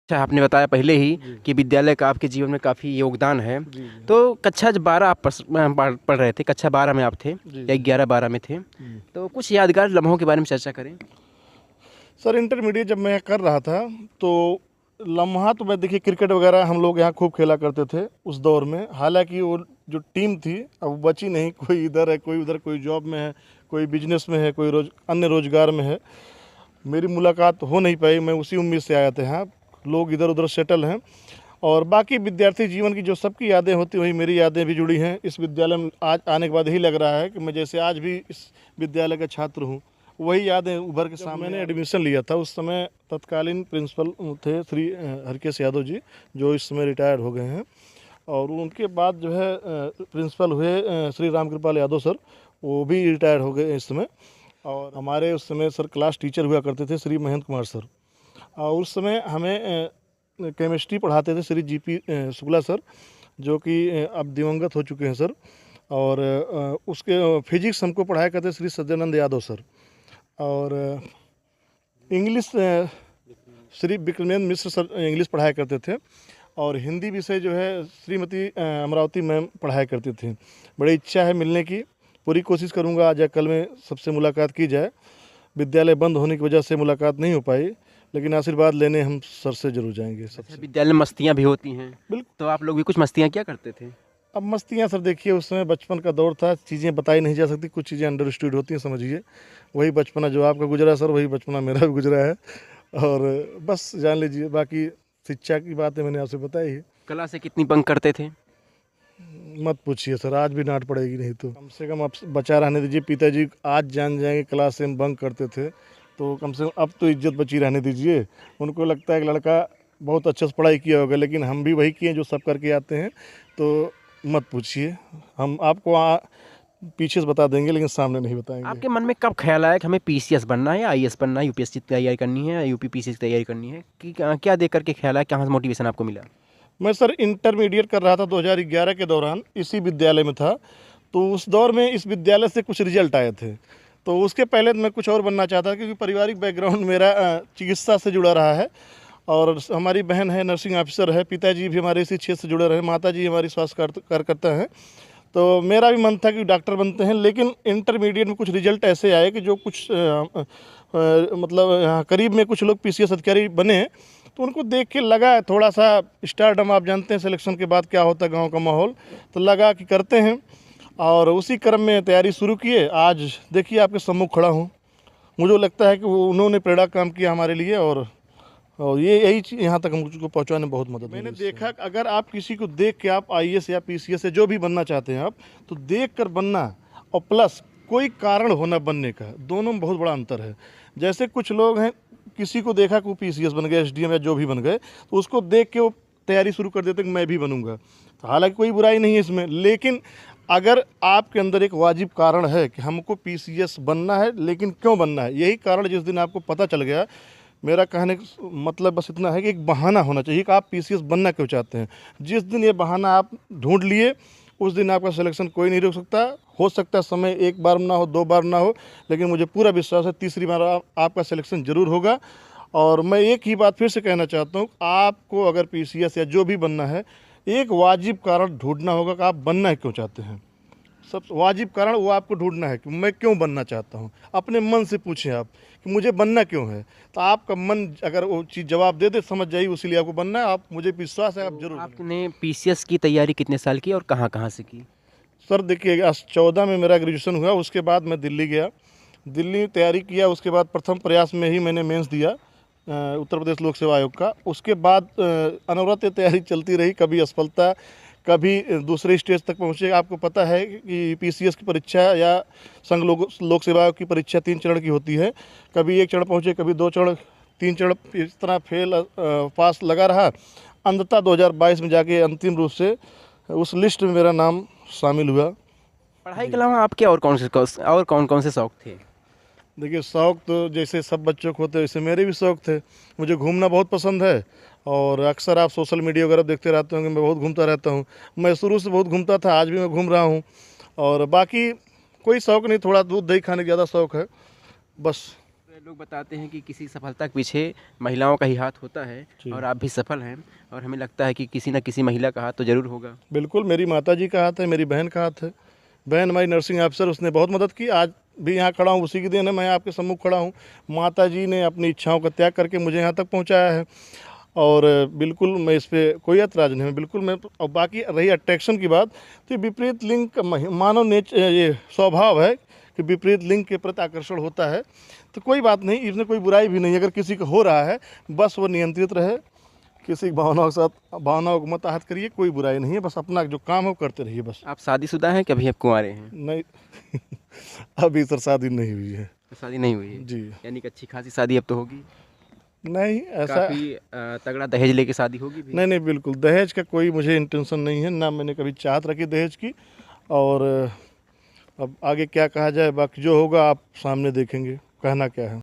अच्छा, आपने बताया पहले ही जी। कि विद्यालय का आपके जीवन में काफ़ी योगदान है। जी, जी। तो कक्षा ज 12 आप पढ़ रहे थे, कक्षा 12 में आप थे जी, या जी। 11-12 में थे। जी। तो कुछ यादगार लम्हों के बारे में चर्चा करें। सर इंटरमीडिएट जब मैं कर रहा था तो लम्हा तो मैं देखिए क्रिकेट वगैरह हम लोग यहाँ खूब खेला करते थे उस दौर में। हालाँकि वो जो टीम थी अब वो बची नहीं, कोई इधर है, कोई उधर, कोई जॉब में है, कोई बिज़नेस में है, कोई अन्य रोज़गार में है। मेरी मुलाकात हो नहीं पाई, मैं उसी उम्मीद से आया था यहाँ। लोग इधर-उधर सेटल हैं और बाकी विद्यार्थी जीवन की जो सबकी यादें होती वही मेरी यादें भी जुड़ी हैं। इस विद्यालय में आज आने के बाद यही लग रहा है कि मैं जैसे आज भी इस विद्यालय का छात्र हूँ। वही यादें उभर के सामने। मैंने एडमिशन लिया था उस समय तत्कालीन प्रिंसिपल थे श्री हरकेश यादव जी, जो इस समय रिटायर्ड हो गए हैं। और उनके बाद जो है प्रिंसिपल हुए श्री रामकृपाल यादव सर, वो भी रिटायर हो गए इस समय। और हमारे उस समय सर क्लास टीचर हुआ करते थे श्री महेंद्र कुमार सर। और उस समय हमें केमिस्ट्री पढ़ाते थे श्री जीपी शुक्ला सर, जो कि अब दिवंगत हो चुके हैं सर। और उसके फिजिक्स हमको पढ़ाया करते श्री सत्यानंद यादव सर। और इंग्लिश श्री विक्रमेंद्र मिश्र सर इंग्लिश पढ़ाया करते थे। और हिंदी विषय जो है श्रीमती अमरावती मैम पढ़ाया करती थी। बड़ी इच्छा है मिलने की, पूरी कोशिश करूँगा आज या कल में सबसे मुलाकात की जाए। विद्यालय बंद होने की वजह से मुलाकात नहीं हो पाई, लेकिन आशीर्वाद लेने हम सर से ज़रूर जाएंगे अच्छा, सबसे। विद्यालय में मस्तियाँ भी होती हैं, बिल्कुल। तो आप लोग भी कुछ मस्तियाँ किया करते थे? अब मस्तियाँ सर देखिए उस समय बचपन का दौर था, चीज़ें बताई नहीं जा सकती, कुछ चीज़ें अंडरस्टूड होती हैं, समझिए। वही बचपना जो आपका गुजरा सर, वही बचपना मेरा भी गुजरा है। और बस जान लीजिए, बाकी शिक्षा की बातें मैंने आपसे बताई है। कला से कितनी बंक करते थे? मत पूछिए सर, आज भी डांट पड़ेगी। नहीं तो कम से कम आप बचा रहने दीजिए। पिताजी आज जान जाएंगे क्लास से हम बंक करते थे, तो कम से कम अब तो इज्जत बची रहने दीजिए। उनको लगता है कि लड़का बहुत अच्छे से पढ़ाई किया होगा, लेकिन हम भी वही किए जो सब करके आते हैं। तो मत पूछिए, हम आपको पीछे से बता देंगे, लेकिन सामने नहीं बताएंगे। आपके मन में कब ख्याल आया कि हमें पीसीएस बनना है या आईएएस बनना है, यूपीएससी की तैयारी करनी है या यूपी पीसीएस की तैयारी करनी है? कि क्या देख करके ख्याल आया, कहाँ से मोटिवेशन आपको मिला? मैं सर इंटरमीडिएट कर रहा था 2011 के दौरान, इसी विद्यालय में था। तो उस दौर में इस विद्यालय से कुछ रिजल्ट आए थे, तो उसके पहले मैं कुछ और बनना चाहता था, क्योंकि पारिवारिक बैकग्राउंड मेरा चिकित्सा से जुड़ा रहा है। और हमारी बहन है नर्सिंग ऑफिसर है, पिताजी भी हमारे इसी क्षेत्र से जुड़े रहे, माताजी हमारी स्वास्थ्य कार्यकर्ता हैं। तो मेरा भी मन था कि डॉक्टर बनते हैं, लेकिन इंटरमीडिएट में कुछ रिजल्ट ऐसे आए कि जो कुछ मतलब यहाँ करीब में कुछ लोग पीसीएस अधिकारी बने, तो उनको देख के लगा थोड़ा सा स्टारडम, आप जानते हैं सिलेक्शन के बाद क्या होता है गांव का माहौल, तो लगा कि करते हैं। और उसी क्रम में तैयारी शुरू किए। आज देखिए आपके सम्मुख खड़ा हूँ। मुझे लगता है कि वो उन्होंने प्रेरक काम किया हमारे लिए, और ये यही चीज़ यहाँ तक मुझको पहुँचाने में बहुत मदद मैंने देखा कि अगर आप किसी को देख के आप आईएएस या पीसीएस या जो भी बनना चाहते हैं आप, तो देख कर बनना और प्लस कोई कारण होना बनने का, दोनों में बहुत बड़ा अंतर है। जैसे कुछ लोग हैं, किसी को देखा कि वो पीसीएस बन गए, एसडीएम या जो भी बन गए, तो उसको देख के वो तैयारी शुरू कर देते कि मैं भी बनूंगा। तो हालांकि कोई बुराई नहीं है इसमें, लेकिन अगर आपके अंदर एक वाजिब कारण है कि हमको पीसीएस बनना है, लेकिन क्यों बनना है, यही कारण जिस दिन आपको पता चल गया, मेरा कहने का मतलब बस इतना है कि एक बहाना होना चाहिए कि आप पीसीएस बनना क्यों चाहते हैं। जिस दिन ये बहाना आप ढूंढ लिए, उस दिन आपका सिलेक्शन कोई नहीं रोक सकता। हो सकता है समय एक बार ना हो, दो बार ना हो, लेकिन मुझे पूरा विश्वास है तीसरी बार आपका सिलेक्शन ज़रूर होगा। और मैं एक ही बात फिर से कहना चाहता हूँ, आपको अगर पीसीएस या जो भी बनना है, एक वाजिब कारण ढूंढना होगा कि आप बनना क्यों चाहते हैं। सब वाजिब कारण वो आपको ढूंढना है कि मैं क्यों बनना चाहता हूँ। अपने मन से पूछें आप कि मुझे बनना क्यों है, तो आपका मन अगर वो चीज़ जवाब दे दे, समझ जाइए उसीलिए आपको बनना है। आप, मुझे विश्वास है, आप जरूर बनेंगे। आपने पीसीएस की तैयारी कितने साल की और कहाँ से की? सर देखिए 14 में मेरा ग्रेजुएशन हुआ, उसके बाद मैं दिल्ली गया, दिल्ली तैयारी किया। उसके बाद प्रथम प्रयास में ही मैंने मेंस दिया उत्तर प्रदेश लोक सेवा आयोग का। उसके बाद अनवरत तैयारी चलती रही, कभी असफलता, कभी दूसरे स्टेज तक पहुँचे। आपको पता है कि पीसीएस की परीक्षा या संघ लोक सेवा आयोग की परीक्षा 3 चरण की होती है। कभी 1 चरण पहुँचे, कभी 2 चरण, 3 चरण, इस तरह फेल पास लगा रहा। अंततः 2022 में जाके अंतिम रूप से उस लिस्ट में मेरा नाम शामिल हुआ। पढ़ाई के अलावा आपके और कौन कौन से शौक थे? देखिए शौक़ तो जैसे सब बच्चों को होते हैं, वैसे मेरे भी शौक़ थे। मुझे घूमना बहुत पसंद है, और अक्सर आप सोशल मीडिया वगैरह देखते रहते होंगे, मैं बहुत घूमता रहता हूँ। मैं शुरू से बहुत घूमता था, आज भी मैं घूम रहा हूँ। और बाकी कोई शौक़ नहीं, थोड़ा दूध दही खाने का ज़्यादा शौक़ है बस। लोग बताते हैं कि किसी सफलता के पीछे महिलाओं का ही हाथ होता है जी। और आप भी सफल हैं और हमें लगता है कि किसी न किसी महिला का हाथ तो ज़रूर होगा। बिल्कुल, मेरी माताजी का हाथ है, मेरी बहन का हाथ है। बहन हमारी नर्सिंग ऑफ़िसर, उसने बहुत मदद की। आज भी यहाँ खड़ा हूँ, उसी की देन है मैं आपके सम्मुख खड़ा हूँ। माताजी ने अपनी इच्छाओं का त्याग करके मुझे यहाँ तक पहुँचाया है और बिल्कुल मैं इस पे कोई ऐतराज़ नहीं है। बिल्कुल मैं, और बाकी रही अट्रैक्शन की बात, तो विपरीत लिंग का मानव ये स्वभाव है कि विपरीत लिंग के प्रति आकर्षण होता है। तो कोई बात नहीं, इसमें कोई बुराई भी नहीं। अगर किसी को हो रहा है, बस वो नियंत्रित रहे, किसी की भावनाओं के साथ भावनाओं को मत आहत करिए, कोई बुराई नहीं है। बस अपना जो काम है वो करते रहिए बस। आप शादीशुदा हैं कि अभी आप कुंवारे हैं? नहीं अभी सर शादी नहीं हुई है। शादी नहीं हुई है? जी। यानी कि अच्छी खासी शादी अब तो होगी? नहीं ऐसा, काफ़ी तगड़ा दहेज लेके शादी होगी भी? नहीं बिल्कुल दहेज का कोई मुझे इंटेंशन नहीं है, ना मैंने कभी चाहत रखी दहेज की। और अब आगे क्या कहा जाए, बाकी जो होगा आप सामने देखेंगे, कहना क्या है।